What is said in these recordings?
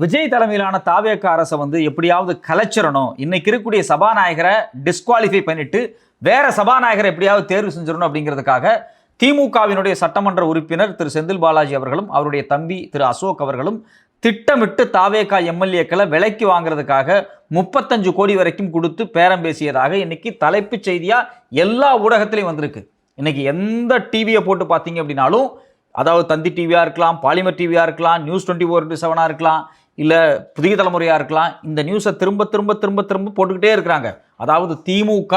விஜய் தலைமையிலான தாவேக அரசை எப்படியாவது கலைச்சிடணும். இன்னைக்கு இருக்கக்கூடிய சபாநாயகரை டிஸ்குவாலிஃபை பண்ணிட்டு வேற சபாநாயகரை எப்படியாவது தேர்வு செஞ்சிடணும் அப்படிங்கிறதுக்காக திமுகவினுடைய சட்டமன்ற உறுப்பினர் திரு செந்தில் பாலாஜி அவர்களும் அவருடைய தம்பி திரு அசோக் அவர்களும் திட்டமிட்டு தாவேக எம்எல்ஏக்களை விலைக்கு வாங்குறதுக்காக 35 கோடி வரைக்கும் கொடுத்து பேரம் பேசியதாக இன்னைக்கு தலைப்புச் செய்தியா எல்லா ஊடகத்திலையும் வந்திருக்கு. இன்னைக்கு எந்த டிவியை போட்டு பார்த்தீங்க அப்படின்னாலும், அதாவது தந்தி டிவியா இருக்கலாம், பாலிமர் டிவியா இருக்கலாம், நியூஸ் 24/7 இருக்கலாம், இல்லை புதிய தலைமுறையாக இருக்கலாம், இந்த நியூஸை திரும்ப திரும்ப திரும்ப திரும்ப போட்டுக்கிட்டே இருக்கிறாங்க. அதாவது திமுக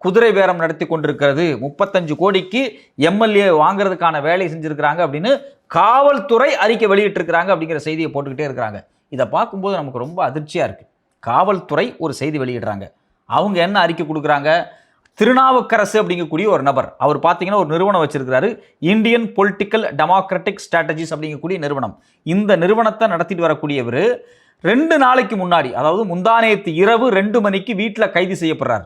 குதிரை பேரம் நடத்தி கொண்டிருக்கிறது, 35 கோடிக்கு எம்எல்ஏ வாங்குறதுக்கான வேலை செஞ்சுருக்கிறாங்க அப்படின்னு காவல்துறை அறிக்கை வெளியிட்டிருக்கிறாங்க அப்படிங்கிற செய்தியை போட்டுக்கிட்டே இருக்கிறாங்க. இதை பார்க்கும்போது நமக்கு ரொம்ப அதிர்ச்சியாக இருக்குது. காவல்துறை ஒரு செய்தி வெளியிடுறாங்க. அவங்க என்ன அறிக்கை கொடுக்குறாங்க? திருநாவுக்கரசு அப்படிங்கக்கூடிய ஒரு நபர், அவர் பார்த்தீங்கன்னா ஒரு நிறுவனம் வச்சிருக்கிறாரு, இந்தியன் பொலிட்டிக்கல் டெமோக்ராட்டிக் ஸ்ட்ராட்டஜிஸ் அப்படிங்கக்கூடிய நிறுவனம். இந்த நிறுவனத்தை நடத்திட்டு வரக்கூடியவர் 2 நாளைக்கு முன்னாடி, அதாவது முந்தானேத்து இரவு 2 மணிக்கு வீட்டில் கைது செய்யப்படுறார்.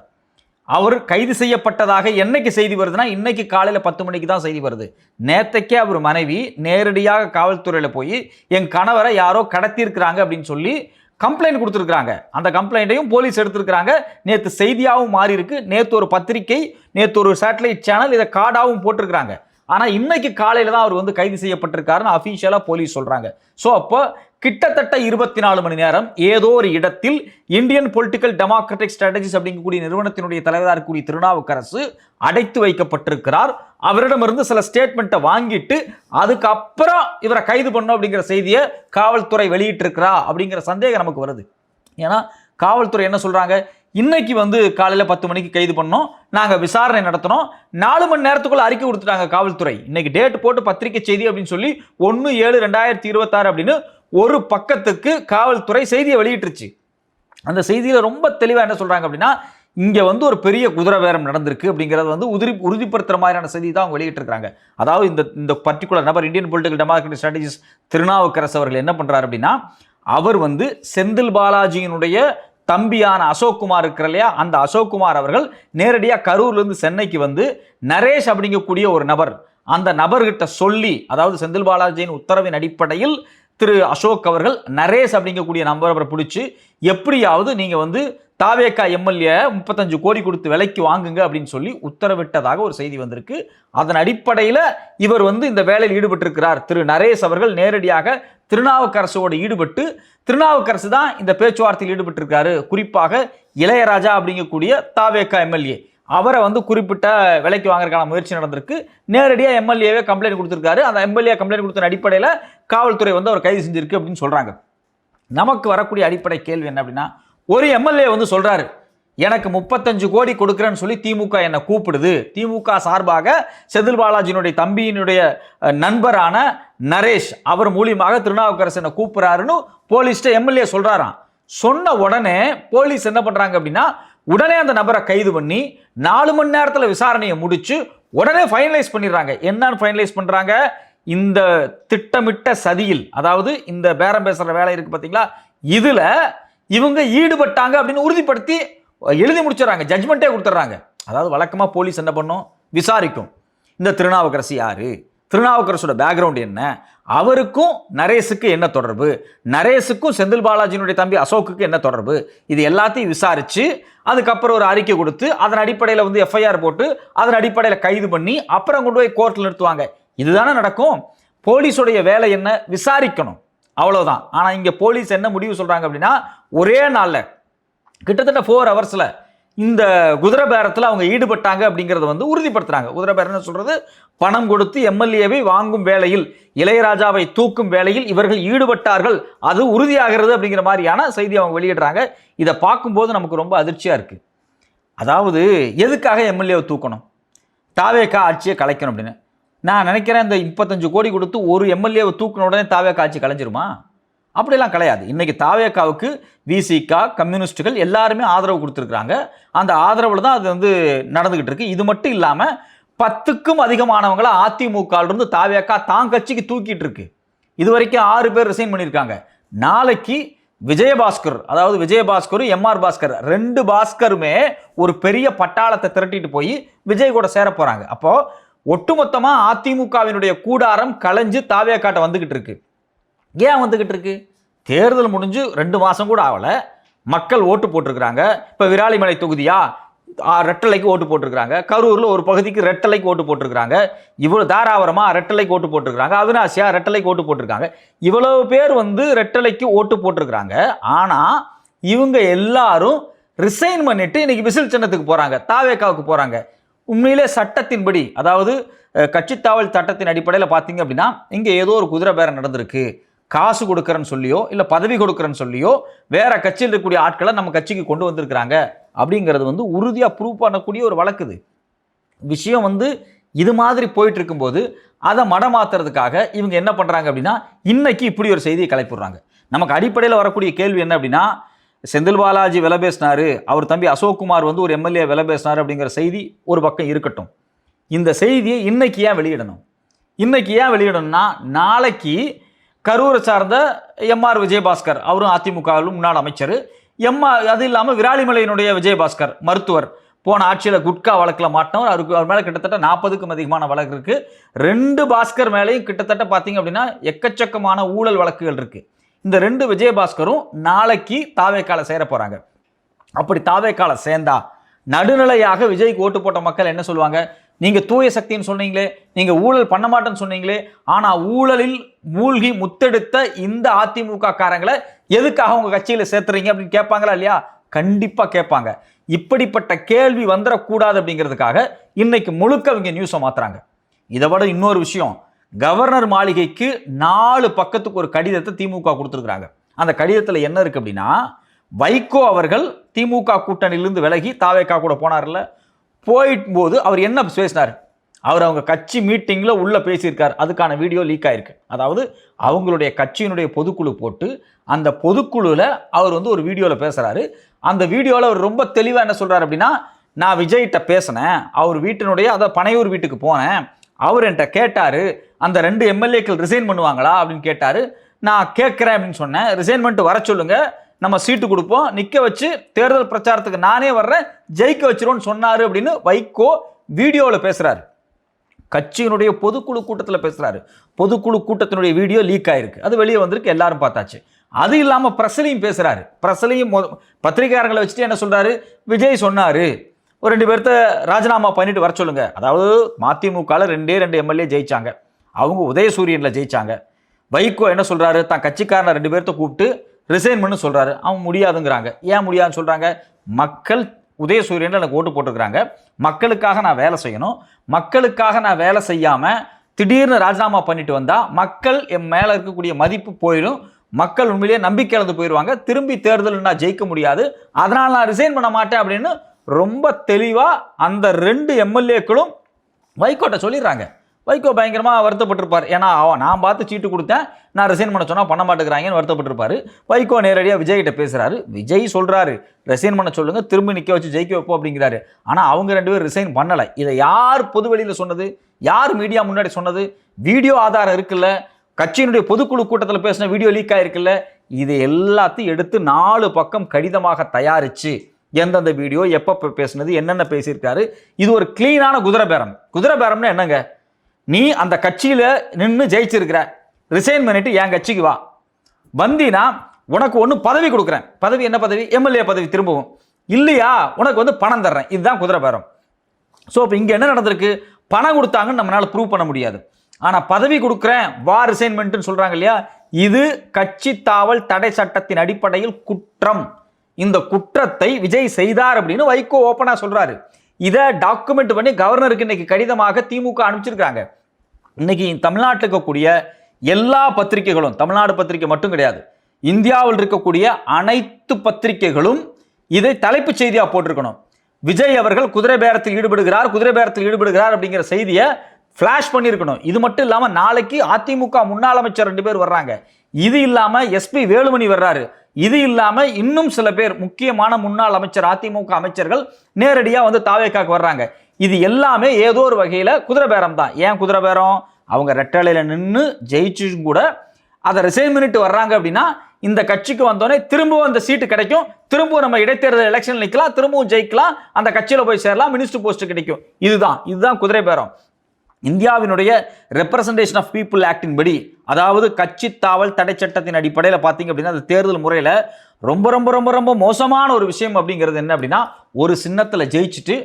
அவர் கைது செய்யப்பட்டதாக என்னைக்கு செய்தி வருதுன்னா, இன்னைக்கு காலையில் 10 மணிக்கு தான் செய்தி வருது. நேத்தைக்கே அவர் மனைவி நேரடியாக காவல்துறையில் போய் என் கணவரை யாரோ கடத்தியிருக்கிறாங்க அப்படின்னு சொல்லி கம்ப்ளைண்ட் கொடுத்துருக்காங்க. அந்த கம்ப்ளைண்ட்டையும் போலீஸ் எடுத்திருக்கிறாங்க. நேற்று செய்தியாகவும் மாறி இருக்கு. நேற்று ஒரு பத்திரிகை, நேற்று ஒரு சேட்டலைட் சேனல் இதை கார்டாகவும் போட்டிருக்கிறாங்க. ஆனால் இன்னைக்கு காலையில் தான் அவர் கைது செய்யப்பட்டிருக்காருன்னு அஃபீஷியலாக போலீஸ் சொல்றாங்க. ஸோ அப்போ கிட்டத்தட்ட 24 மணி நேரம் ஏதோ ஒரு இடத்தில் இந்தியன் பொலிட்டிக்கல் டெமோக்ராட்டிக் ஸ்ட்ராட்டஜிஸ் அப்படிங்கக்கூடிய நிறுவனத்தினுடைய தலைவராக இருக்கக்கூடிய திருநாவுக்கரசு அடைத்து வைக்கப்பட்டிருக்கிறார். அவரிடமிருந்து சில ஸ்டேட்மெண்ட்டை வாங்கிட்டு அதுக்கப்புறம் இவரை கைது பண்ணும் அப்படிங்கிற செய்தியை காவல்துறை வெளியிட்டிருக்கிறா அப்படிங்கிற சந்தேகம் நமக்கு வருது. ஏன்னா காவல்துறை என்ன சொல்றாங்க? இன்னைக்கு காலையில் 10 மணிக்கு கைது பண்ணோம், நாங்கள் விசாரணை நடத்தினோம், 4 மணி நேரத்துக்குள்ள அறிக்கை கொடுத்துட்டாங்க காவல்துறை. இன்னைக்கு டேட் போட்டு பத்திரிகை செய்தி அப்படின்னு சொல்லி 1/7/2026 அப்படின்னு ஒரு பக்கத்துக்கு காவல்துறை செய்தியை வெளியிட்டுருச்சு. அந்த செய்தியில் ரொம்ப தெளிவாக என்ன சொல்றாங்க அப்படின்னா, இங்கே ஒரு பெரிய குதிரை பேரம் நடந்திருக்கு அப்படிங்கிறது உறுதிப்படுத்துற மாதிரியான செய்தி தான் அவங்க வெளியிட்டிருக்காங்க. அதாவது இந்த பர்டிகுலர் நபர் Indian political democratic strategies Thirunavukkarasu அவர்கள் என்ன பண்றாரு அப்படின்னா, அவர் செந்தில் பாலாஜியினுடைய தம்பியான அசோக்குமார் இருக்கிற இல்லையா, அந்த அசோக்குமார் அவர்கள் நேரடியாக கரூர்லேருந்து சென்னைக்கு நரேஷ் அப்படிங்கக்கூடிய ஒரு நபர், அந்த நபர்கிட்ட சொல்லி, அதாவது செந்தில் பாலாஜியின் உத்தரவின் அடிப்படையில் திரு அசோக் அவர்கள் நரேஷ் அப்படிங்கக்கூடிய நபரை பிடிச்சி எப்படியாவது நீங்க தாவேகா எம்எல்ஏ 35 கோடி கொடுத்து விலைக்கு வாங்குங்க அப்படின்னு சொல்லி உத்தரவிட்டதாக ஒரு செய்தி வந்திருக்கு. அதன் அடிப்படையில் இவர் இந்த வேலையில் ஈடுபட்டிருக்கிறார். திரு நரேஷ் அவர்கள் நேரடியாக திருநாவுக்கரசோடு ஈடுபட்டு, திருநாவுக்கரசு தான் இந்த பேச்சுவார்த்தையில் ஈடுபட்டிருக்காரு. குறிப்பாக இளையராஜா அப்படிங்கக்கூடிய தாவேகா எம்எல்ஏ, அவரை குறிப்பிட்ட விலைக்கு வாங்குறதுக்கான முயற்சி நடந்திருக்கு. நேரடியாக எம்எல்ஏவே கம்ப்ளைண்ட் கொடுத்திருக்காரு. அந்த எம்எல்ஏ கம்ப்ளைண்ட் கொடுத்த அடிப்படையில் காவல்துறை அவர் கைது செஞ்சிருக்கு அப்படின்னு சொல்றாங்க. நமக்கு வரக்கூடிய அடிப்படை கேள்வி என்ன அப்படின்னா, ஒரு எம்எல்ஏ சொல்றாரு, எனக்கு 35 கோடி கொடுக்குறேன்னு சொல்லி திமுக என்னை கூப்பிடுது. திமுக சார்பாக செந்தில் பாலாஜியினுடைய தம்பியினுடைய நண்பரான நரேஷ் அவர் மூலியமாக திருநாவுக்கரசு என்னை கூப்பிடுறாருன்னு போலீஸ்ட எம்எல்ஏ சொல்றாராம். சொன்ன உடனே போலீஸ் என்ன பண்றாங்க அப்படின்னா, உடனே அந்த நபரை கைது பண்ணி 4 மணி நேரத்தில் விசாரணையை முடிச்சு உடனே ஃபைனலைஸ் பண்ணிடுறாங்க. என்னன்னு ஃபைனலைஸ் பண்றாங்க? இந்த திட்டமிட்ட சதியில், அதாவது இந்த பேரம் பேசுற வேலை இருக்கு பார்த்தீங்களா, இதுல இவங்க ஈடுபட்டாங்க அப்படின்னு உறுதிப்படுத்தி எழுதி முடிச்சிடறாங்க, ஜட்ஜ்மெண்ட்டே கொடுத்துட்றாங்க. அதாவது வழக்கமா போலீஸ் என்ன பண்ணும்? விசாரிக்கும். இந்த திருநாவுக்கரசு யாரு, திருநாவுக்கரசோட பேக்ரவுண்ட் என்ன, அவருக்கும் நரேஷுக்கு என்ன தொடர்பு, நரேஷுக்கும் செந்தில் பாலாஜியினுடைய தம்பி அசோக்குக்கு என்ன தொடர்பு, இது எல்லாத்தையும் விசாரிச்சு அதுக்கப்புறம் ஒரு அறிக்கை கொடுத்து அதன் அடிப்படையில் எஃப்ஐஆர் போட்டு அதன் அடிப்படையில் கைது பண்ணி அப்புறம் கொண்டு போய் கோர்ட்டில் நிறுத்துவாங்க. இதுதானே நடக்கும். போலீஸுடைய வேலை என்ன? விசாரிக்கணும், அவ்வளவுதான். ஆனா இங்க போலீஸ் என்ன முடிவு சொல்றாங்க அப்படின்னா, ஒரே நாள்ல கிட்டத்தட்ட 4 ஹவர்ஸ்ல இந்த குதிரை பேரத்தில் அவங்க ஈடுபட்டாங்க அப்படிங்கிறத உறுதிப்படுத்துறாங்க. குதிரை பேரம் சொல்றது, பணம் கொடுத்து எம்எல்ஏவை வாங்கும் வேலையில், இளையராஜாவை தூக்கும் வேலையில் இவர்கள் ஈடுபட்டார்கள், அது உறுதியாகிறது அப்படிங்கிற மாதிரியான செய்தி அவங்க வெளியிடுறாங்க. இதை பார்க்கும்போது நமக்கு ரொம்ப அதிர்ச்சியா இருக்கு. அதாவது எதுக்காக எம்எல்ஏவை தூக்கணும்? தாவேகா ஆட்சியை கலைக்கணும் அப்படின்னு நான் நினைக்கிறேன். இந்த 35 கோடி கொடுத்து ஒரு எம்எல்ஏவை தூக்கின உடனே தாவேகா ஆட்சி கலைஞ்சிருமா? அப்படிலாம் கிடையாது. இன்னைக்கு தாவேகாவுக்கு விசிகா, கம்யூனிஸ்டுகள் எல்லாருமே ஆதரவு கொடுத்துருக்காங்க. அந்த ஆதரவுல தான் அது நடந்துகிட்டு இருக்கு. இது மட்டும் இல்லாம 10க்கும் அதிகமானவங்களை அதிமுக இருந்து தாவேகா தான் கட்சிக்கு தூக்கிட்டு இருக்கு. இது வரைக்கும் 6 பேர் ரிசைன் பண்ணியிருக்காங்க. நாளைக்கு விஜயபாஸ்கர், அதாவது விஜயபாஸ்கரும் எம்ஆர் பாஸ்கர், 2 பாஸ்கருமே ஒரு பெரிய பட்டாளத்தை திரட்டிட்டு போய் விஜய் கூட சேர போறாங்க. அப்போ ஒட்டுமொத்தமா அதிமுகவினுடைய கூடாரம் கலைஞ்சு தாவேகாட்ட வந்துகிட்டு இருக்கு. ஏன் வந்துகிட்டு இருக்கு? தேர்தல் முடிஞ்சு 2 மாதம் கூட ஆகலை, மக்கள் ஓட்டு போட்டிருக்கிறாங்க. இப்போ விராலிமலை தொகுதியா ரெட்டலைக்கு ஓட்டு போட்டிருக்கிறாங்க, கரூரில் ஒரு பகுதிக்கு ரெட்டலைக்கு ஓட்டு போட்டிருக்கிறாங்க, இவ்வளோ தாராபுரமா ரெட்டலைக்கு ஓட்டு போட்டிருக்கிறாங்க, அவினாசியா ரெட்டலைக்கு ஓட்டு போட்டிருக்காங்க. இவ்வளவு பேர் வந்து ரெட்டலைக்கு ஓட்டு போட்டிருக்கிறாங்க. ஆனால் இவங்க எல்லாரும் ரிசைன் பண்ணிட்டு இன்னைக்கு விசில் சின்னத்துக்கு போகிறாங்க, தாவேக்காவுக்கு போகிறாங்க. உண்மையிலே சட்டத்தின்படி, அதாவது கட்சித்தாவல் சட்டத்தின் அடிப்படையில் பார்த்தீங்க அப்படின்னா இங்கே ஏதோ ஒரு குதிரை பேரம் நடந்திருக்கு. காசு கொடுக்குறேன்னு சொல்லியோ இல்லை பதவி கொடுக்குறேன்னு சொல்லியோ வேற கட்சியில் இருக்கக்கூடிய ஆட்களை நம்ம கட்சிக்கு கொண்டு வந்திருக்கிறாங்க அப்படிங்கிறது வந்து உறுதியாக ப்ரூவ் பண்ணக்கூடிய ஒரு வழக்குது விஷயம். வந்து இது மாதிரி போயிட்டு இருக்கும்போது அதை மடமாத்துறதுக்காக இவங்க என்ன பண்ணுறாங்க அப்படின்னா இன்னைக்கு இப்படி ஒரு செய்தியை கிளப்பிடுறாங்க. நமக்கு அடிப்படையில் வரக்கூடிய கேள்வி என்ன அப்படின்னா, செந்தில் பாலாஜி விலை பேசினாரு, அவர் தம்பி அசோக்குமார் வந்து ஒரு எம்எல்ஏ விலை பேசினார் அப்படிங்கிற செய்தி ஒரு பக்கம் இருக்கட்டும். இந்த செய்தியை இன்னைக்கு ஏன் வெளியிடணும்? இன்னைக்கு ஏன் வெளியிடணும்னா, நாளைக்கு கரூரை சார்ந்த எம்ஆர் விஜயபாஸ்கர், அவரும் அதிமுகவிலும் முன்னாள் அமைச்சர், அது இல்லாமல் விராலிமலையினுடைய விஜயபாஸ்கர் மருத்துவர், போன ஆட்சியில் குட்கா வழக்கில் மாட்டினவர், அவர் மேலே கிட்டத்தட்ட 40க்கும் அதிகமான வழக்கு இருக்கு. 2 பாஸ்கர் மேலேயும் கிட்டத்தட்ட பார்த்தீங்க அப்படின்னா எக்கச்சக்கமான ஊழல் வழக்குகள் இருக்கு. இந்த 2 விஜயபாஸ்கரும் நாளைக்கு தாவேக்கால சேர போறாங்க. அப்படி தாவேக்கால சேர்ந்தா நடுநிலையாக விஜய்க்கு ஓட்டு போட்ட மக்கள் என்ன சொல்லுவாங்க? நீங்க தூய சக்தின்னு சொன்னீங்களே, நீங்க ஊழல் பண்ண மாட்டேன்னு சொன்னீங்களே, ஆனா ஊழலில் மூழ்கி முத்தெடுத்த இந்த அதிமுக காரங்களை எதுக்காக உங்க கட்சியில சேர்த்துறீங்க அப்படின்னு கேட்பாங்களா இல்லையா? கண்டிப்பா கேட்பாங்க. இப்படிப்பட்ட கேள்வி வந்துடக்கூடாது அப்படிங்கிறதுக்காக இன்னைக்கு முழுக்க இவங்க நியூஸை மாத்துறாங்க. இதை விட இன்னொரு விஷயம், கவர்னர் மாளிகைக்கு 4 பக்கத்துக்கு ஒரு கடிதத்தை திமுக கொடுத்துருக்காங்க. அந்த கடிதத்தில் என்ன இருக்கு அப்படின்னா, வைகோ அவர்கள் திமுக கூட்டணியிலிருந்து விலகி தாவேக்கா கூட போனார்ல, போயிடும்போது அவர் என்ன பேசினார்? அவர் அவங்க கட்சி மீட்டிங்கில் உள்ள பேசியிருக்கார். அதுக்கான வீடியோ லீக் ஆயிருக்கு. அதாவது அவங்களுடைய கட்சியினுடைய பொதுக்குழு போட்டு அந்த பொதுக்குழுவில் அவர் வந்து ஒரு வீடியோவில் பேசுகிறாரு. அந்த வீடியோவில் அவர் ரொம்ப தெளிவாக என்ன சொல்கிறார் அப்படின்னா, நான் விஜய்கிட்ட பேசினேன், அவர் வீட்டினுடைய அதாவது பனையூர் வீட்டுக்கு போனேன், அவர் என்கிட்ட கேட்டார் அந்த 2 எம்எல்ஏக்கள் ரிசைன் பண்ணுவாங்களா அப்படின்னு கேட்டார். நான் கேட்குறேன் அப்படின்னு சொன்னேன், ரிசைன்மெண்ட் வர சொல்லுங்க, நம்ம சீட்டு கொடுப்போம், நிற்க வச்சு தேர்தல் பிரச்சாரத்துக்கு நானே வர்றேன், ஜெயிக்க வச்சிருவோன்னு சொன்னார் அப்படின்னு வைகோ வீடியோவில் பேசுகிறாரு. கட்சியினுடைய பொதுக்குழு கூட்டத்தில் பேசுகிறாரு. பொதுக்குழு கூட்டத்தினுடைய வீடியோ லீக் ஆயிருக்கு, அது வெளியே வந்திருக்கு, எல்லாரும் பார்த்தாச்சு. அது இல்லாமல் பிரஸ்லையும் பேசுகிறாரு. பிரஸ்லையும் பத்திரிகையாளர்களை வச்சுட்டு என்ன சொல்கிறாரு? விஜய் சொன்னார் ஒரு 2 பேர்த்த ராஜினாமா பண்ணிட்டு வர சொல்லுங்க. அதாவது மதிமுகவில் 2 எம்எல்ஏ ஜெயிச்சாங்க, அவங்க உதயசூரியனில் ஜெயிச்சாங்க. வைகோ என்ன சொல்கிறாரு? தான் கட்சிக்காரனை 2 பேர்த்த கூப்பிட்டு ரிசைன் பண்ணு சொல்கிறாரு. அவன் முடியாதுங்கிறாங்க. ஏன் முடியாதுன்னு சொல்கிறாங்க? மக்கள் உதயசூரியனில் எனக்கு ஓட்டு போட்டுருக்கிறாங்க, மக்களுக்காக நான் வேலை செய்யணும், மக்களுக்காக நான் வேலை செய்யாமல் திடீர்னு ராஜினாமா பண்ணிட்டு வந்தால் மக்கள் என் மேலே இருக்கக்கூடிய மதிப்பு போயிடும், மக்கள் உண்மையிலேயே நம்பிக்கை இழந்து போயிடுவாங்க, திரும்பி தேர்தல் நான் ஜெயிக்க முடியாது, அதனால் நான் ரிசைன் பண்ண மாட்டேன் அப்படின்னு ரொம்ப தெளிவாக அந்த 2 எம்எல்ஏக்களும் வைகோட்ட சொல்லிடுறாங்க. வைகோ பயங்கரமாக வருத்தப்பட்டிருப்பார். ஏன்னா நான் பார்த்து சீட்டு கொடுத்தேன், நான் ரிசைன் பண்ண சொன்னால் பண்ண மாட்டேங்கிறாங்கன்னு வருத்தப்பட்டிருப்பாரு. வைகோ நேரடியாக விஜய்கிட்ட பேசுகிறாரு. விஜய் சொல்கிறாரு ரிசைன் பண்ண சொல்லுங்கள், திரும்பி நிற்க வச்சு ஜெயிக்க வைப்போம் அப்படிங்கிறாரு. ஆனால் அவங்க 2 பேரும் ரிசைன் பண்ணலை. இதை யார் பொதுவெளியில் சொன்னது? யார் மீடியா முன்னாடி சொன்னது? வீடியோ ஆதாரம் இருக்குல்ல, கட்சியினுடைய பொதுக்குழு கூட்டத்தில் பேசின வீடியோ லீக் ஆகிருக்குல்ல. இது எல்லாத்தையும் எடுத்து 4 பக்கம் கடிதமாக தயாரித்து எந்தெந்த வீடியோ எப்போ பேசினது, என்னென்ன பேசியிருக்காரு, இது ஒரு கிளீனான குதிரை பேரம். குதிரை பேரம்னா என்னங்க? நீ அந்த கட்சியில் நின்று ஜெயிச்சிருக்கிற, ரிசைன் பண்ணிட்டு என் கட்சிக்கு வா, வந்தினா உனக்கு ஒன்று பதவி கொடுக்குறேன். பதவி என்ன பதவி? எம்எல்ஏ பதவி திரும்பவும். இல்லையா உனக்கு வந்து பணம் தர்றேன். இதுதான் குதிரை பேரம். ஸோ இப்போ இங்கே என்ன நடந்திருக்கு? பணம் கொடுத்தாங்கன்னு நம்மளால ப்ரூவ் பண்ண முடியாது, ஆனால் பதவி கொடுக்குறேன் வா ரிசைன்மெண்ட்னு சொல்கிறாங்க இல்லையா? இது கட்சி தாவல் தடை சட்டத்தின் அடிப்படையில் குற்றம். இந்த குற்றத்தை விஜய் செய்தார் அப்படின்னு வைகோ ஓப்பனாக சொல்றாரு. இதை டாக்குமெண்ட் பண்ணி கவர்னருக்கு இன்னைக்கு கடிதமாக திமுக அனுப்பிச்சிருக்காங்க. இன்னைக்கு தமிழ்நாட்டில் இருக்கக்கூடிய எல்லா பத்திரிகைகளும், தமிழ்நாடு பத்திரிகை மட்டும் கிடையாது, இந்தியாவில் இருக்கக்கூடிய அனைத்து பத்திரிகைகளும் இதை தலைப்புச் செய்தியாக போட்டிருக்கணும். விஜய் அவர்கள் குதிரை பேரத்தில் ஈடுபடுகிறார் அப்படிங்கிற செய்தியை ஃபிளாஷ் பண்ணியிருக்கணும். இது மட்டும் இல்லாமல் நாளைக்கு அதிமுக முன்னாள் அமைச்சர் 2 பேர் வர்றாங்க. இது இல்லாமல் எஸ்பி வேலுமணி வர்றாரு. இது இல்லாமல் இன்னும் சில பேர் முக்கியமான முன்னாள் அமைச்சர், அதிமுக அமைச்சர்கள் நேரடியாக வந்து தாவேக்காக்கு வர்றாங்க. இது எல்லாமே ஏதோ ஒரு வகையில் குதிரை பேரம் தான். ஏன் குதிரை பேரம்? அவங்க ரெட்டலையில் நின்று ஜெயிச்சு கூட அதை ரிசைன் பண்ணிட்டு வர்றாங்க அப்படின்னா இந்த கட்சிக்கு வந்தோடனே திரும்பவும் அந்த சீட்டு கிடைக்கும், திரும்பவும் நம்ம இடைத்தேர்தல் எலெக்ஷன் நிற்கலாம், திரும்பவும் ஜெயிக்கலாம், அந்த கட்சியில் போய் சேரலாம், மினிஸ்டர் போஸ்ட் கிடைக்கும். இதுதான் குதிரை பேரம். இந்தியாவினுடைய ரெப்ரசன்டேஷன் ஆஃப் பீப்புள் ஆக்டின் படி, அதாவது கட்சி தாவல் தடை சட்டத்தின் அடிப்படையில் பார்த்தீங்க அப்படின்னா அந்த தேர்தல் முறையில் ரொம்ப ரொம்ப ரொம்ப ரொம்ப மோசமான ஒரு விஷயம் அப்படிங்கிறது என்ன அப்படின்னா, ஒரு சின்னத்தில் ஜெயிச்சுட்டு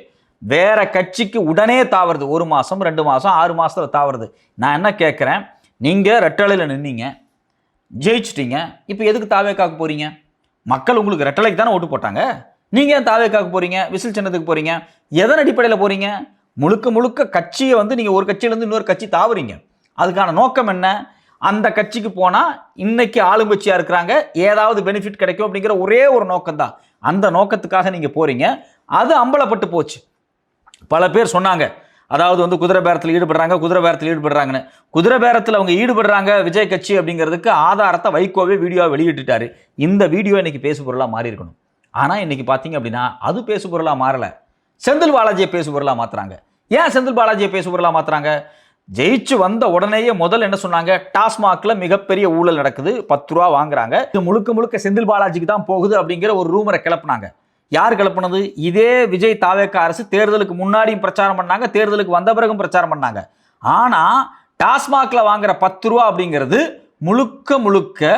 வேற கட்சிக்கு உடனே தாவறது. 1 மாதம் 2 மாதம் 6 மாதத்தில் தாவறது. நான் என்ன கேட்குறேன், நீங்கள் ரெட்டலையில் நின்னீங்க, ஜெயிச்சிட்டீங்க, இப்போ எதுக்கு தாவேக்காக்க போறீங்க? மக்கள் உங்களுக்கு ரெட்டலைக்கு தானே ஓட்டு போட்டாங்க. நீங்கள் ஏன் தாவேக்காக்க போறீங்க? விசில் சின்னத்துக்கு போறீங்க. எதன் அடிப்படையில் போறீங்க? முழுக்க முழுக்க கட்சியை வந்து நீங்கள் ஒரு கட்சியிலேருந்து இன்னொரு கட்சி தாவுறீங்க. அதுக்கான நோக்கம் என்ன? அந்த கட்சிக்கு போனால் இன்னைக்கு ஆளுங்கட்சியாக இருக்கிறாங்க, ஏதாவது பெனிஃபிட் கிடைக்கும் அப்படிங்கிற ஒரே ஒரு நோக்கம் தான். அந்த நோக்கத்துக்காக நீங்கள் போறீங்க. அது அம்பலப்பட்டு போச்சு. பல பேர் சொன்னாங்க, அதாவது வந்து குதிரை பேரத்தில் ஈடுபடுறாங்கன்னு. குதிரை பேரத்தில் அவங்க ஈடுபடுறாங்க விஜய் கட்சி அப்படிங்கிறதுக்கு ஆதாரத்தை வைகோவே வீடியோவை வெளியிட்டுட்டாரு. இந்த வீடியோ இன்னைக்கு பேசுபொருளாக மாறி இருக்கணும். ஆனால் இன்னைக்கு பார்த்தீங்க அப்படின்னா அது பேசுபொருளாக மாறலை. செந்தில் பாலாஜியை பேசுபொருளாக மாற்றுறாங்க. ஏன் செந்தில் பாலாஜியை பேசுபொருளாக மாற்றுறாங்க? ஜெயிச்சு வந்த உடனேயே முதல்ல என்ன சொன்னாங்க, டாஸ்மாக்ல மிகப்பெரிய ஊழல் நடக்குது, 10 ரூபா வாங்குறாங்க, இது முழுக்க முழுக்க செந்தில் பாலாஜிக்கு தான் போகுது அப்படிங்கிற ஒரு ரூமரை கிளப்புனாங்க. யார் கிளப்புனது? இதே விஜய் தாவேக்கா அரசு தேர்தலுக்கு முன்னாடியும் பிரச்சாரம் பண்ணாங்க, தேர்தலுக்கு வந்த பிறகும் பிரச்சாரம் பண்ணாங்க. ஆனா டாஸ்மாக்ல வாங்குற 10 ரூபா அப்படிங்கிறது முழுக்க முழுக்க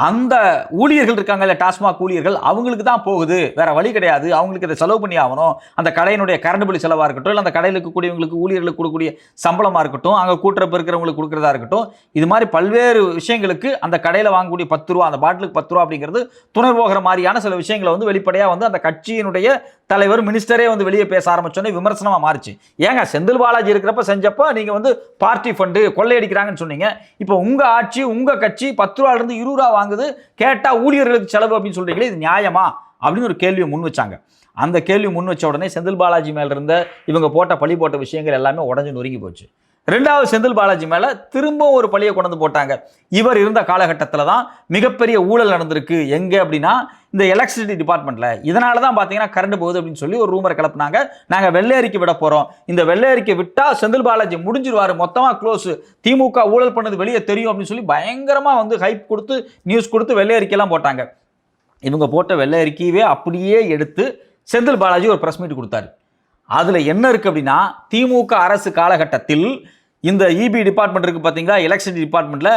அந்த ஊழியர்கள் இருக்காங்கல்ல, டாஸ்மாக் ஊழியர்கள், அவங்களுக்கு தான் போகுது, வேற வழி கிடையாது. அவங்களுக்கு இதை செலவு பண்ணி ஆகணும். அந்த கடையினுடைய கரண்ட் பில் செலவாக இருக்கட்டும், இல்லை அந்த கடையில் இருக்கக்கூடியவங்களுக்கு ஊழியர்களுக்கு கொடுக்கக்கூடிய சம்பளமாக இருக்கட்டும், அங்கே கூட்டுறப்பு இருக்கிறவங்களுக்கு கொடுக்குறதா இருக்கட்டும், இது மாதிரி பல்வேறு விஷயங்களுக்கு அந்த கடையில் வாங்கக்கூடிய 10 ரூபா, அந்த பாட்டிலுக்கு 10 ரூபா அப்படிங்கிறது துணை போகிற மாதிரியான சில விஷயங்களை வந்து வெளிப்படையாக வந்து அந்த கட்சியினுடைய தலைவர் மினிஸ்டரே வந்து வெளியே பேச ஆரம்பிச்சோன்னே விமர்சனமாக மாறிச்சு. ஏங்க செந்தில் பாலாஜி இருக்கிறப்ப செஞ்சப்போ நீங்கள் வந்து பார்ட்டி ஃபண்டு கொள்ளையடிக்கிறாங்கன்னு சொன்னீங்க. இப்போ உங்கள் ஆட்சி உங்கள் கட்சி 10 ரூபாயிலிருந்து 20 ரூபா வாங்குது, கேட்டால் ஊழியர்களுக்கு செலவு அப்படின்னு சொல்றீங்களே, இது நியாயமா அப்படின்னு ஒரு கேள்வியை முன் வச்சாங்க. அந்த கேள்வி முன் வச்ச உடனே செந்தில் பாலாஜி மேல இருந்த இவங்க பழி போட்ட விஷயங்கள் எல்லாமே உடஞ்சு நொறுங்கி போச்சு. ரெண்டாவது செந்தில் பாலாஜி மேல திரும்ப ஒரு பழியை கொண்டு போட்டாங்க. இவர் இருந்த காலகட்டத்தில் தான் மிகப்பெரிய ஊழல் நடந்திருக்கு. எங்க அப்படின்னா இந்த எலக்ட்ரிசிட்டி டிபார்ட்மெண்ட்ல. இதனால தான் பார்த்தீங்கன்னா கரண்ட் போகுது அப்படின்னு சொல்லி ஒரு ரூமரை கிளப்பினாங்க. நாங்கள் வெள்ளை அறிக்கை விட போறோம், இந்த வெள்ளை அறிக்கை விட்டா செந்தில் பாலாஜி முடிஞ்சிருவாரு, மொத்தமாக க்ளோஸ், திமுக ஊழல் பண்ணது வெளியே தெரியும் அப்படின்னு சொல்லி பயங்கரமா வந்து ஹைப் கொடுத்து நியூஸ் கொடுத்து வெள்ளை அறிக்கையெல்லாம் போட்டாங்க. இவங்க போட்ட வெள்ளை அறிக்கையவே அப்படியே எடுத்து செந்தில் பாலாஜி ஒரு பிரஸ் மீட் கொடுத்தாரு. அதுல என்ன இருக்கு அப்படின்னா, திமுக அரசு காலகட்டத்தில் இந்த இபி டிபார்ட்மெண்ட் இருக்கு பாத்தீங்களா, எலக்ட்ரிசிட்டி டிபார்ட்மெண்ட்ல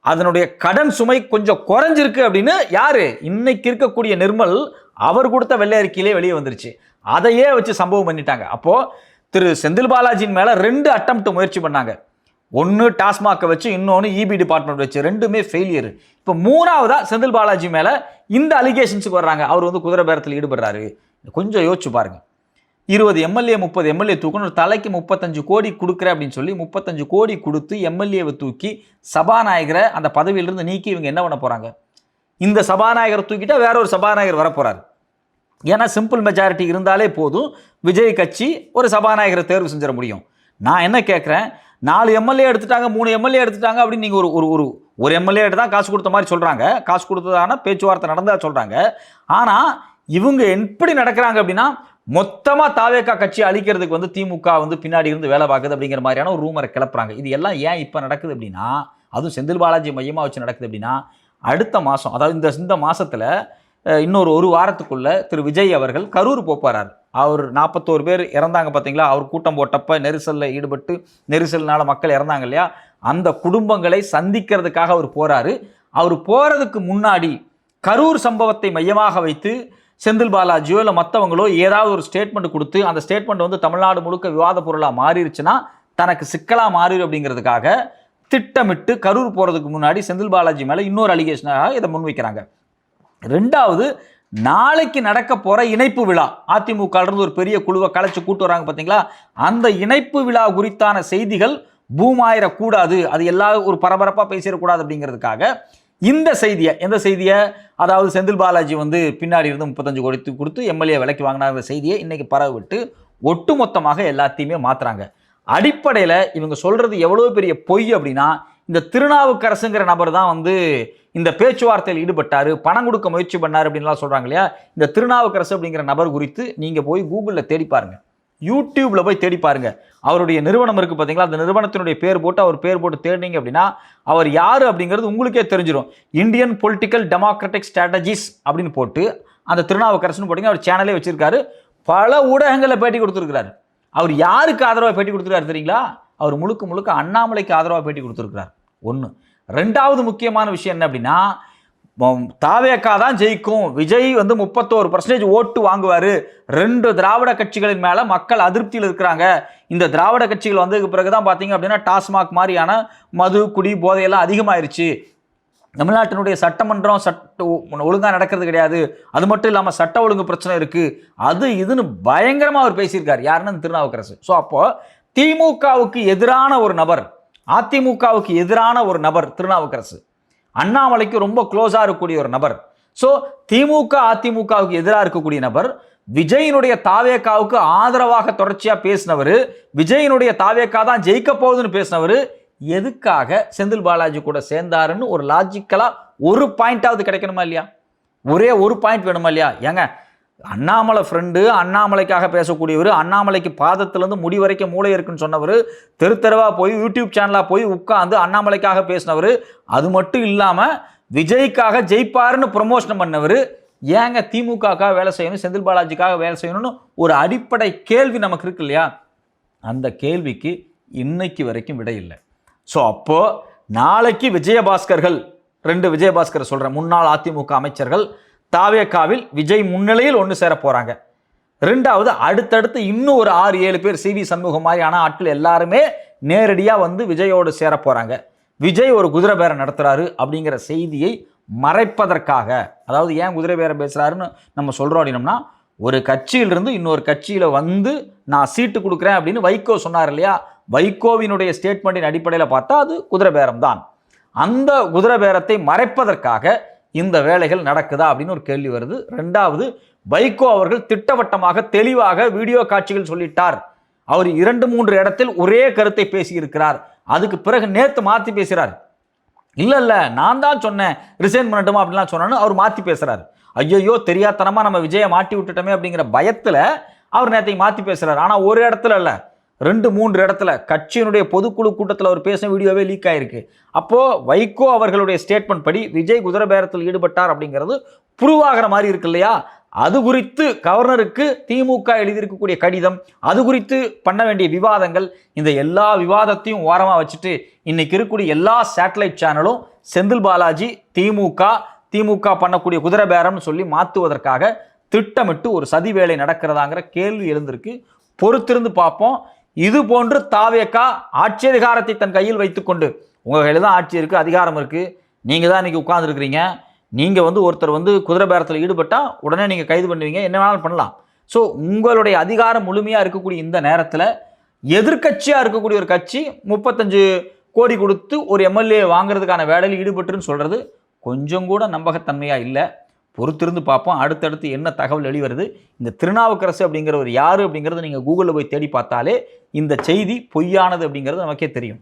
அதனுடைய கடன் சுமை கொஞ்சம் குறைஞ்சிருக்கு அப்படின்னு யாரு, இன்னைக்கு இருக்கக்கூடிய நிர்மல் அவர் கொடுத்த வெள்ளை அறிக்கையிலே வெளியே வந்துருச்சு. அதையே வச்சு சம்பவம் பண்ணிட்டாங்க. அப்போ திரு செந்தில் பாலாஜின் மேல 2 அட்டெம்ப்ட் முயற்சி பண்ணாங்க. ஒன்னு டாஸ்மாக் வச்சு, இன்னொன்னு இபி டிபார்ட்மெண்ட் வச்சு, ரெண்டுமே ஃபெயிலியர். இப்போ 3வதா செந்தில் பாலாஜி மேல இந்த அலிகேஷன்ஸுக்கு வர்றாங்க. அவர் வந்து குதிரை பேரத்தில் ஈடுபடுறாரு. கொஞ்சம் யோசிச்சு பாருங்க. 20 எம்எல்ஏ 30 எம்எல்ஏ தூக்கணும், ஒரு தலைக்கு 35 கோடி கொடுக்குறேன் அப்படின்னு சொல்லி 35 கோடி கொடுத்து எம்எல்ஏவை தூக்கி சபாநாயகரை அந்த பதவியிலிருந்து நீக்கி இவங்க என்ன பண்ண போறாங்க? இந்த சபாநாயகரை தூக்கிட்டா வேற ஒரு சபாநாயகர் வரப்போறாரு. ஏன்னா சிம்பிள் மெஜாரிட்டி இருந்தாலே போதும், விஜய் கட்சி ஒரு சபாநாயகரை தேர்வு செஞ்சிட முடியும். நான் என்ன கேட்குறேன், 4 எம்எல்ஏ எடுத்துட்டாங்க, 3 எம்எல்ஏ எடுத்துட்டாங்க அப்படின்னு நீங்கள் ஒரு எம்எல்ஏ தான் காசு கொடுத்த மாதிரி சொல்கிறாங்க. காசு கொடுத்ததான பேச்சுவார்த்தை நடந்தா சொல்கிறாங்க. ஆனால் இவங்க எப்படி நடக்கிறாங்க அப்படின்னா, மொத்தமாக தாவேக்கா கட்சி அழிக்கிறதுக்கு வந்து திமுக வந்து பின்னாடி இருந்து வேலை பார்க்குது அப்படிங்கிற மாதிரியான ஒரு ரூமரை கிளப்புறாங்க. இது எல்லாம் ஏன் இப்போ நடக்குது அப்படின்னா, அதுவும் செந்தில் பாலாஜி மையமாக வச்சு நடக்குது அப்படின்னா, அடுத்த மாதம், அதாவது இந்த மாதத்தில் இன்னொரு 1 வாரத்துக்குள்ள திரு விஜய் அவர்கள் கரூர் போறாரு. அவர் 41 பேர் இறந்தாங்க பார்த்தீங்களா, அவர் கூட்டம் போட்டப்ப நெரிசலில் ஈடுபட்டு நெரிசல்னால மக்கள் இறந்தாங்க இல்லையா, அந்த குடும்பங்களை சந்திக்கிறதுக்காக அவர் போறாரு. அவர் போறதுக்கு முன்னாடி கரூர் சம்பவத்தை மையமாக வைத்து செந்தில் பாலாஜியோ இல்லை மற்றவங்களோ ஏதாவது ஒரு ஸ்டேட்மெண்ட் கொடுத்து அந்த ஸ்டேட்மெண்ட் வந்து தமிழ்நாடு முழுக்க விவாத பொருளாக மாறிடுச்சுன்னா தனக்கு சிக்கலாக மாறிடும் அப்படிங்கிறதுக்காக திட்டமிட்டு கரூர் போகிறதுக்கு முன்னாடி செந்தில் பாலாஜி மேலே இன்னொரு அலிகேஷனாக இதை முன்வைக்கிறாங்க. ரெண்டாவது, நாளைக்கு நடக்க போகிற இணைப்பு விழா, அதிமுக இருந்து ஒரு பெரிய குழுவை கலைச்சு கூட்டு வராங்க பார்த்தீங்களா, அந்த இணைப்பு விழா குறித்தான செய்திகள் பூமாயிரக்கூடாது, அது எல்லாரும் ஒரு பரபரப்பாக பேசிடக்கூடாது அப்படிங்கிறதுக்காக இந்த செய்தியை, எந்த செய்தியை, அதாவது செந்தில் பாலாஜி வந்து பின்னாடி இருந்து 35 கோடி கொடுத்து எம்எல்ஏ விலைக்கு வாங்கினாங்க செய்தியை இன்னைக்கு பரவ விட்டு ஒட்டுமொத்தமாக எல்லாத்தையுமே மாத்துறாங்க. அடிப்படையில் இவங்க சொல்றது எவ்வளவு பெரிய பொய் அப்படின்னா, இந்த திருநாவுக்கரசுங்கிற நபர் தான் வந்து இந்த பேச்சுவார்த்தையில் ஈடுபட்டாரு, பணம் கொடுக்க முயற்சி பண்ணாரு அப்படின்லாம் சொல்றாங்க இல்லையா. இந்த திருநாவுக்கரசு அப்படிங்கிற நபர் குறித்து நீங்க போய் கூகுளில் தேடி பாருங்க, யூடியூப்ல போய் தேடி பாருங்க. அவருடைய நிறுவனம் இருக்கு பார்த்தீங்களா, அந்த நிறுவனத்தினுடைய பேர் போட்டு அவர் பேர் போட்டு தேடினீங்க அப்படின்னா அவர் யாரு அப்படிங்கிறது உங்களுக்கே தெரிஞ்சிடும். இந்தியன் பொலிட்டிக்கல் டெமோக்ராட்டிக் ஸ்ட்ராட்டஜிஸ் அப்படின்னு போட்டு அந்த திருநாவுக்கரசுன்னு போட்டீங்க, அவர் சேனலே வச்சிருக்காரு, பல ஊடகங்களில் பேட்டி கொடுத்துருக்கிறாரு. அவர் யாருக்கு ஆதரவாக பேட்டி கொடுத்துருக்காரு தெரியுங்களா? அவர் முழுக்க முழுக்க அண்ணாமலைக்கு ஆதரவாக பேட்டி கொடுத்துருக்கிறார். ஒன்று. ரெண்டாவது முக்கியமான விஷயம் என்ன அப்படின்னா, தாவேகா தான் ஜெயிக்கும், விஜய் வந்து 31% ஓட்டு வாங்குவார், 2 திராவிட கட்சிகளின் மேலே மக்கள் அதிருப்தியில் இருக்கிறாங்க, இந்த திராவிட கட்சிகள் வந்ததுக்கு பிறகு தான் பார்த்தீங்க அப்படின்னா டாஸ்மாக் மாதிரியான மது குடி போதையெல்லாம் அதிகமாயிருச்சு, தமிழ்நாட்டினுடைய சட்டமன்றம் ஒழுங்காக நடக்கிறது கிடையாது, அது மட்டும் இல்லாமல் சட்ட ஒழுங்கு பிரச்சனை இருக்குது, அது இதுன்னு பயங்கரமாக அவர் பேசியிருக்கார். யாருன்னு திருநாவுக்கரசு. ஸோ அப்போ திமுகவுக்கு எதிரான ஒரு நபர், அதிமுகவுக்கு எதிரான ஒரு நபர் திருநாவுக்கரசு, அண்ணாமலைக்கு ரொம்ப க்ளோஸாக இருக்கக்கூடிய ஒரு நபர். ஸோ திமுக அதிமுகவுக்கு எதிராக இருக்கக்கூடிய நபர், விஜயினுடைய தாவேகாவுக்கு ஆதரவாக தொடர்ச்சியாக பேசினவர், விஜயினுடைய தாவேகா தான் ஜெயிக்க போகுதுன்னு பேசினவர், எதுக்காக செந்தில் பாலாஜி கூட சேர்ந்தாருன்னு ஒரு லாஜிக்கலாக ஒரு பாயிண்டாவது கிடைக்கணுமா இல்லையா? ஒரே ஒரு பாயிண்ட் வேணுமா இல்லையா? ஏங்க, அண்ணாமலை ஃப்ரெண்டு, அண்ணாமலைக்காக பேசக்கூடியவர், அண்ணாமலைக்கு பாதத்திலேருந்து முடி வரைக்கும் மூளை இருக்குன்னு சொன்னவர், தெரு தெருவாக போய் யூடியூப் சேனலாக போய் உட்காந்து அண்ணாமலைக்காக பேசினவர், அது மட்டும் இல்லாமல் விஜய்க்காக ஜெயிப்பாருன்னு ப்ரொமோஷன் பண்ணவர், ஏங்க திமுகக்காக வேலை செய்யணும், செந்தில் பாலாஜிக்காக வேலை செய்யணும்னு ஒரு அடிப்படை கேள்வி நமக்கு இருக்கு இல்லையா? அந்த கேள்விக்கு இன்னைக்கு வரைக்கும் விடை இல்லை. ஸோ அப்போது நாளைக்கு விஜயபாஸ்கர்கள், 2 விஜயபாஸ்கர் சொல்கிறேன், முன்னாள் அதிமுக அமைச்சர்கள் தாவேகாவில் விஜய் முன்னிலையில் ஒன்று சேர போகிறாங்க. ரெண்டாவது, அடுத்தடுத்து இன்னும் ஒரு 6-7 பேர், சிவி சண்முகம் மாதிரியான ஆட்கள் எல்லாருமே நேரடியாக வந்து விஜயோடு சேர போகிறாங்க. விஜய் ஒரு குதிரை பேரம் நடத்துகிறாரு அப்படிங்கிற செய்தியை மறைப்பதற்காக, அதாவது ஏன் குதிரை பேரம் பேசுகிறாருன்னு நம்ம சொல்கிறோம் அப்படின்னம்னா, ஒரு கட்சியிலிருந்து இன்னொரு கட்சியில் வந்து நான் சீட்டு கொடுக்குறேன் அப்படின்னு வைகோ சொன்னார் இல்லையா? வைகோவினுடைய ஸ்டேட்மெண்ட்டின் அடிப்படையில் பார்த்தா அது குதிரை பேரம் தான். அந்த குதிரை பேரத்தை மறைப்பதற்காக இந்த வேலைகள் நடக்குதா அப்படின்னு ஒரு கேள்வி வருது. ரெண்டாவது, வைகோ அவர்கள் திட்டவட்டமாக தெளிவாக வீடியோ காட்சிகள் சொல்லிட்டார், அவர் 2-3 இடத்தில் ஒரே கருத்தை பேசியிருக்கிறார், அதுக்கு பிறகு நேற்று மாற்றி பேசுகிறார், இல்லை நான் தான் சொன்னேன் ரிசைன் பண்ணட்டுமா அப்படின்லாம் சொன்னான்னு அவர் மாற்றி பேசுகிறார். ஐயோ தெரியாதனமாக நம்ம விஜயை மாட்டி விட்டுட்டோமே அப்படிங்கிற பயத்தில் அவர் நேற்றை மாற்றி பேசுகிறார். ஆனால் ஒரு இடத்துல இல்லை, 2-3 இடத்துல கட்சியினுடைய பொதுக்குழு கூட்டத்தில் அவர் பேசின வீடியோவே லீக் ஆயிருக்கு. அப்போது வைகோ அவர்களுடைய ஸ்டேட்மெண்ட் படி விஜய் குதிரை பேரத்தில் ஈடுபட்டார் அப்படிங்கிறது ப்ரூவ் ஆகிற மாதிரி இருக்கு இல்லையா? அது குறித்து கவர்னருக்கு திமுக எழுதியிருக்கக்கூடிய கடிதம், அது குறித்து பண்ண வேண்டிய விவாதங்கள், இந்த எல்லா விவாதத்தையும் ஓரமாக வச்சுட்டு இன்னைக்கு இருக்கக்கூடிய எல்லா சேட்டலைட் சேனலும் செந்தில் பாலாஜி திமுக பண்ணக்கூடிய குதிரை பேரம்னு சொல்லி மாற்றுவதற்காக திட்டமிட்டு ஒரு சதி வேலை நடக்கிறதாங்கிற கேள்வி எழுந்திருக்கு. பொறுத்திருந்து பார்ப்போம். இது போன்று தாவேகா ஆட்சி அதிகாரத்தை தன் கையில் வைத்துக்கொண்டு, உங்கள் கையில் தான் ஆட்சி இருக்குது, அதிகாரம் இருக்குது, நீங்கள் தான் இன்றைக்கி உட்கார்ந்துருக்கிறீங்க, நீங்கள் வந்து ஒருத்தர் வந்து குதிரை பேரத்தில் ஈடுபட்டால் உடனே நீங்கள் கைது பண்ணுவீங்க, என்ன வேணாலும் பண்ணலாம். ஸோ உங்களுடைய அதிகாரம் முழுமையாக இருக்கக்கூடிய இந்த நேரத்தில் எதிர்கட்சியாக இருக்கக்கூடிய ஒரு கட்சி 35 கோடி கொடுத்து ஒரு எம்எல்ஏ வாங்குறதுக்கான வேலையில் ஈடுபட்டுன்னு சொல்கிறது கொஞ்சம் கூட நம்பகத்தன்மையாக இல்லை. பொறுத்திருந்து பார்ப்போம் அடுத்தடுத்து என்ன தகவல் வெளிவருது. இந்த திருநாவுக்கரசு அப்படிங்கிற ஒரு யார் அப்படிங்கிறது நீங்கள் கூகுளில் போய் தேடி பார்த்தாலே இந்த செய்தி பொய்யானது அப்படிங்கிறது நமக்கே தெரியும்.